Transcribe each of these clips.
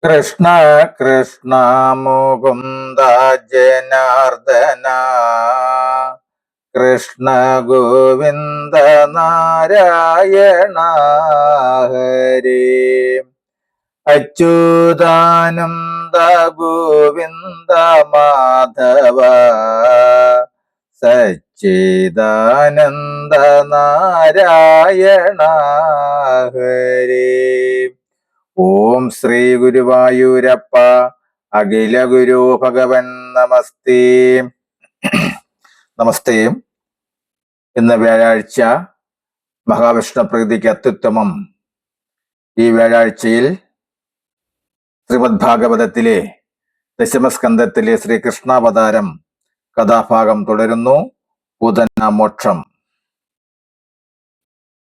കൃഷ്ണ കൃഷ്ണ മുകുന്ദ ജനാർദ്ദന കൃഷ്ണ ഗോവിന്ദ നാരായണ ഹരേ അച്യുതാനന്ദ ഗോവിന്ദ മാധവ സച്ചിദാനന്ദ നാരായണ ഹരേ. ഓം ശ്രീ ഗുരുവായൂരപ്പ അഖില ഗുരു ഭഗവൻ നമസ്തേ. നമസ്തേ. ഇന്ന് വ്യാഴാഴ്ച, മഹാവിഷ്ണു പ്രീതിക്ക് അത്യുത്തമം. ഈ വ്യാഴാഴ്ചയിൽ ശ്രീമദ് ഭാഗവതത്തിലെ ദശമസ്കന്ധത്തിലെ ശ്രീകൃഷ്ണാവതാരം കഥാഭാഗം തുടരുന്നു. പൂതന മോക്ഷം.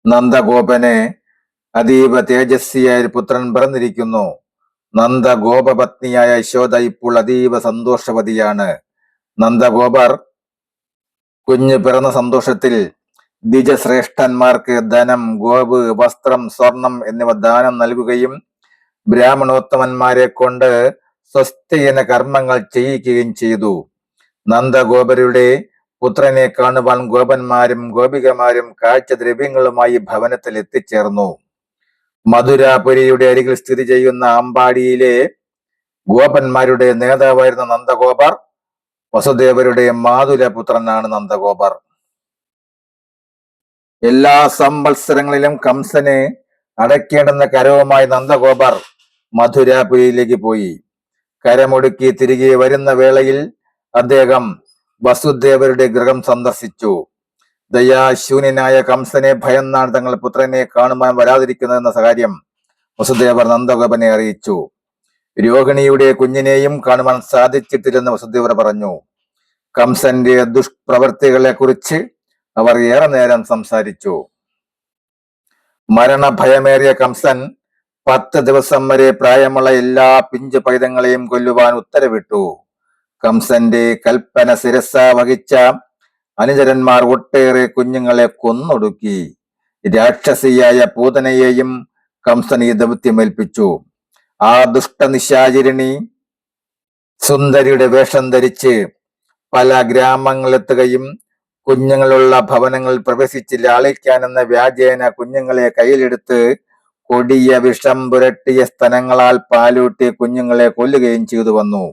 നന്ദഗോപന് അതീവ തേജസ്വിയായ ഒരു പുത്രൻ പിറന്നിരിക്കുന്നു. നന്ദഗോപപത്നിയായ യശോദ ഇപ്പോൾ അതീവ സന്തോഷവതിയാണ്. നന്ദഗോപർ കുഞ്ഞു പിറന്ന സന്തോഷത്തിൽ ദ്വിജശ്രേഷ്ഠന്മാർക്ക് ധനം, ഗോപ്, വസ്ത്രം, സ്വർണം എന്നിവ ദാനം നൽകുകയും ബ്രാഹ്മണോത്തമന്മാരെ കൊണ്ട് സ്വസ്തിയന കർമ്മങ്ങൾ ചെയ്യിക്കുകയും ചെയ്തു. നന്ദഗോപരുടെ പുത്രനെ കാണുവാൻ ഗോപന്മാരും ഗോപികമാരും കാഴ്ചദ്രവ്യങ്ങളുമായി ഭവനത്തിൽ എത്തിച്ചേർന്നു. മധുരാപുരിയുടെ അരികിൽ സ്ഥിതി ചെയ്യുന്ന അമ്പാടിയിലെ ഗോപന്മാരുടെ നേതാവായിരുന്ന നന്ദഗോപർ വസുദേവരുടെ മാതുലപുത്രനാണ്. നന്ദഗോപർ എല്ലാ സംവത്സരങ്ങളിലും കംസന് അടയ്ക്കേണ്ടുന്ന കരവുമായി നന്ദഗോപർ മധുരാപുരിയിലേക്ക് പോയി. കരമൊടുക്കി തിരികെ വരുന്ന വേളയിൽ അദ്ദേഹം വസുദേവരുടെ ഗൃഹം സന്ദർശിച്ചു. ദയാശൂന്യനായ കംസനെ ഭയന്നാണ് തങ്ങൾ പുത്രനെ കാണുവാൻ വരാതിരിക്കുന്നതെന്ന കാര്യം വസുദേവർ നന്ദഗോപനെ അറിയിച്ചു. രോഹിണിയുടെ കുഞ്ഞിനെയും കാണുവാൻ സാധിച്ചിട്ടില്ലെന്ന് വസുദേവർ പറഞ്ഞു. കംസന്റെ ദുഷ്പ്രവൃത്തികളെ കുറിച്ച് അവർ ഏറെ നേരം സംസാരിച്ചു. മരണഭയമേറിയ കംസൻ 10 ദിവസം വരെ പ്രായമുള്ള എല്ലാ പിഞ്ചു പൈതങ്ങളെയും കൊല്ലുവാൻ ഉത്തരവിട്ടു. കംസന്റെ കൽപ്പന ശിരസ വഹിച്ച അനുചരന്മാർ ഒട്ടേറെ കുഞ്ഞുങ്ങളെ കൊന്നൊടുക്കി. രാക്ഷസിയായ പൂതനയെയും കംസൻ ഈ ദൗത്യമേൽപ്പിച്ചു. ആ ദുഷ്ടനിശാചരിണി സുന്ദരിയുടെ വേഷം ധരിച്ച് പല ഗ്രാമങ്ങളിലെത്തുകയും കുഞ്ഞുങ്ങളുള്ള ഭവനങ്ങളിൽ പ്രവേശിച്ച് ലാളിക്കാനെന്ന വ്യാജേന കുഞ്ഞുങ്ങളെ കയ്യിലെടുത്ത് കൊടിയ വിഷം പുരട്ടിയ സ്തനങ്ങളാൽ പാലൂട്ടി കുഞ്ഞുങ്ങളെ കൊല്ലുകയും ചെയ്തു വന്നു.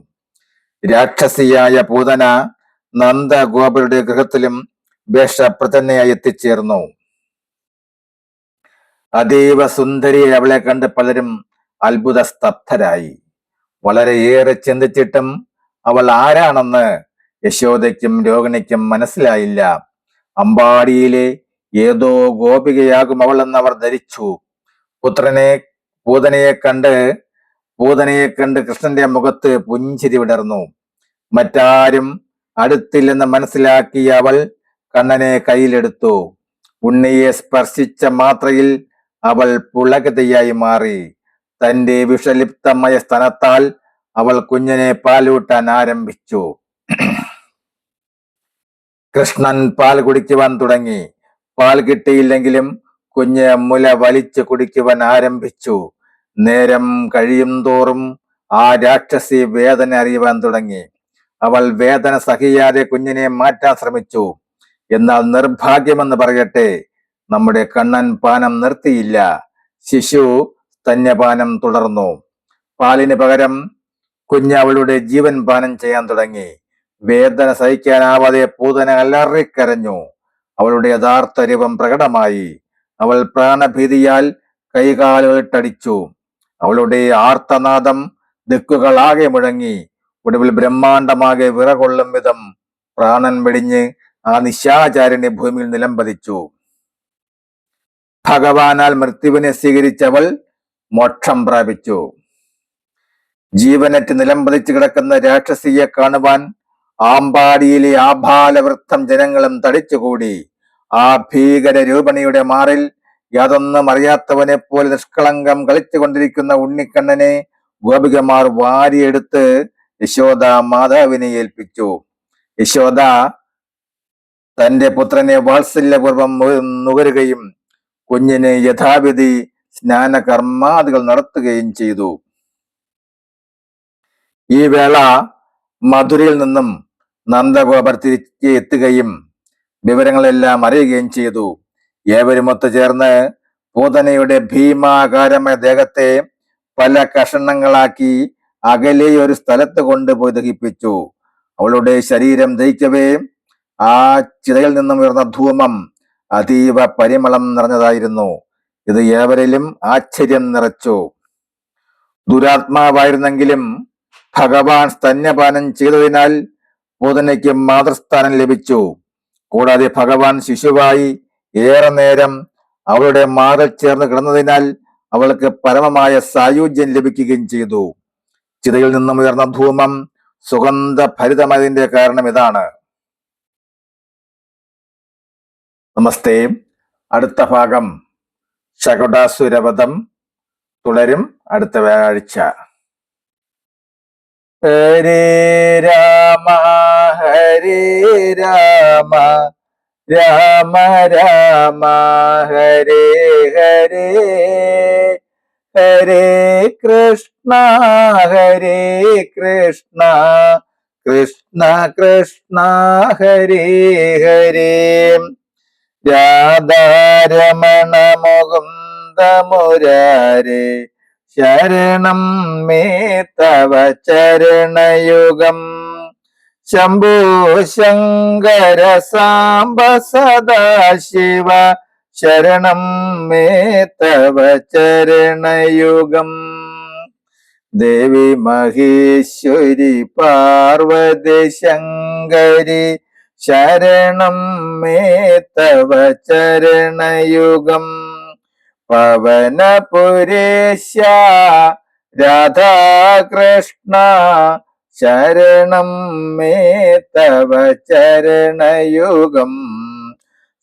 രാക്ഷസിയായ പൂതന നന്ദഗോപരുടെ ഗൃഹത്തിലും വേഷപ്രതന്നെയായി എത്തിച്ചേർന്നു. അതീവ സുന്ദരിയെ അവളെ കണ്ട് പലരും അത്ഭുത സ്തബ്ധരായി. വളരെയേറെ ചിന്തിച്ചിട്ടും അവൾ ആരാണെന്ന് യശോദയ്ക്കും രോഹിണിക്കും മനസ്സിലായില്ല. അമ്പാടിയിലെ ഏതോ ഗോപികയാകും അവളെന്ന് അവർ ധരിച്ചു. പൂതനയെ കണ്ട് കൃഷ്ണന്റെ മുഖത്ത് പുഞ്ചിരി വിടർന്നു. മറ്റാരും അടുത്തില്ലെന്ന് മനസ്സിലാക്കിയ അവൾ കണ്ണനെ കയ്യിലെടുത്തു. ഉണ്ണിയെ സ്പർശിച്ച മാത്രയിൽ അവൾ പുളകതയായി മാറി. തന്റെ വിഷലിപ്തമായ സ്തനത്താൽ അവൾ കുഞ്ഞിനെ പാലൂട്ടാൻ ആരംഭിച്ചു. കൃഷ്ണൻ പാൽ കുടിക്കുവാൻ തുടങ്ങി. പാൽ കിട്ടിയില്ലെങ്കിലും കുഞ്ഞ് മുല വലിച്ചു കുടിക്കുവാൻ ആരംഭിച്ചു. നേരം കഴിയും തോറും ആ രാക്ഷസി വേദന അറിയുവാൻ തുടങ്ങി. അവൾ വേദന സഹിയാതെ കുഞ്ഞിനെ മാറ്റാൻ ശ്രമിച്ചു. എന്നാൽ നിർഭാഗ്യമെന്ന് പറയട്ടെ, നമ്മുടെ കണ്ണൻ പാനം നിർത്തിയില്ല. ശിശു സ്തന്യപാനം തുടർന്നു. പാലിന് പകരം കുഞ്ഞ് അവളുടെ ജീവൻ പാനം ചെയ്യാൻ തുടങ്ങി. വേദന സഹിക്കാനാവാതെ പൂതന അലറിക്കരഞ്ഞു. അവളുടെ യഥാർത്ഥ രൂപം പ്രകടമായി. അവൾ പ്രാണഭീതിയാൽ കൈകാലുകളിട്ടടിച്ചു. അവളുടെ ആർത്തനാദം ദിക്കുകളാകെ മുഴങ്ങി. ഒടുവിൽ ബ്രഹ്മാണ്ടമാകെ വിറകൊള്ളും വിധം പ്രാണൻ വെടിഞ്ഞ് ആ നിശാചാരിണി ഭൂമിയിൽ നിലംപതിച്ചു. ഭഗവാനാൽ മൃത്യുവിനെ സ്വീകരിച്ചവൾ മോക്ഷം പ്രാപിച്ചു. ജീവനറ്റ് നിലംപതിച്ചു കിടക്കുന്ന രാക്ഷസിയെ കാണുവാൻ ആമ്പാടിയിലെ ആഭാലവൃദ്ധം ജനങ്ങളും തടിച്ചുകൂടി. ആ ഭീകര രൂപണിയുടെ മാറിൽ യാതൊന്നും അറിയാത്തവനെ പോലെ നിഷ്കളങ്കം കളിച്ചുകൊണ്ടിരിക്കുന്ന ഉണ്ണിക്കണ്ണനെ ഗോപികമാർ വാരിയെടുത്ത് യശോദ മാതാവിനെ ഏൽപ്പിച്ചു. യശോദ തന്റെ പുത്രനെ വാത്സല്യപൂർവ്വം നുകരുകയും കുഞ്ഞിന് യഥാവിധി സ്നാനകർമാദികൾ നടത്തുകയും ചെയ്തു. ഈ വേള മധുരയിൽ നിന്നും നന്ദഗോപർ തിരികെ എത്തുകയും വിവരങ്ങളെല്ലാം അറിയുകയും ചെയ്തു. ഏവരും ഒത്തുചേർന്ന് പൂതനയുടെ ഭീമാകാരമായ ദേഹത്തെ പല കഷണങ്ങളാക്കി അകലെ ഒരു സ്ഥലത്ത് കൊണ്ടുപോയി ദഹിപ്പിച്ചു. അവളുടെ ശരീരം ദഹിക്കവേ ആ ചിതയിൽ നിന്നും ഉയർന്ന ധൂമം അതീവ പരിമളം നിറഞ്ഞതായിരുന്നു. ഇത് ഏവരിലും ആശ്ചര്യം നിറച്ചു. ദുരാത്മാവായിരുന്നെങ്കിലും ഭഗവാൻ സ്തന്യപാനം ചെയ്തതിനാൽ പൂതനയ്ക്ക് മാതൃസ്ഥാനം ലഭിച്ചു. കൂടാതെ ഭഗവാൻ ശിശുവായി ഏറെ നേരം അവളുടെ മാറിൽ ചേർന്ന് കിടന്നതിനാൽ അവൾക്ക് പരമമായ സായുജ്യം ലഭിക്കുകയും ചെയ്തു. ചിതയിൽ നിന്നും ഉയർന്ന ധൂമം സുഗന്ധഭരിതമായതിന്റെ കാരണം ഇതാണ്. നമസ്തേ. അടുത്ത ഭാഗം ശകുടാസുരവധം തുടരും അടുത്ത വ്യാഴാഴ്ച. ഹരേ രാമ ഹരേ രാമ രാമ രാമ ഹരേ ഹരേ ഹരേ കൃഷ്ണ കൃഷ്ണ കൃഷ്ണ ഹരേ ഹരേ. രാധാരമണ മുകുന്ദ മുരാരേ ശരണം മേ തവ ചരണയുഗം. ശംഭോ ശങ്കര സാംബ സദാശിവ ശരണം മേ തവ ചരണയുഗം. ദേവി മഹേശ്വരി പാർവതി ശങ്കരി ശരണം മേ തവ ചരണയുഗം. പവനപുരേശ രാധാകൃഷ്ണ ശരണം മേ തവ ചരണയുഗം.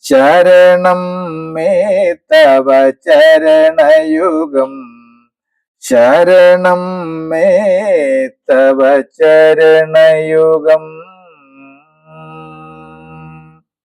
ശരണം മേ തവ ചരണയുഗം. ശരണം മേ തവ ചരണയുഗം.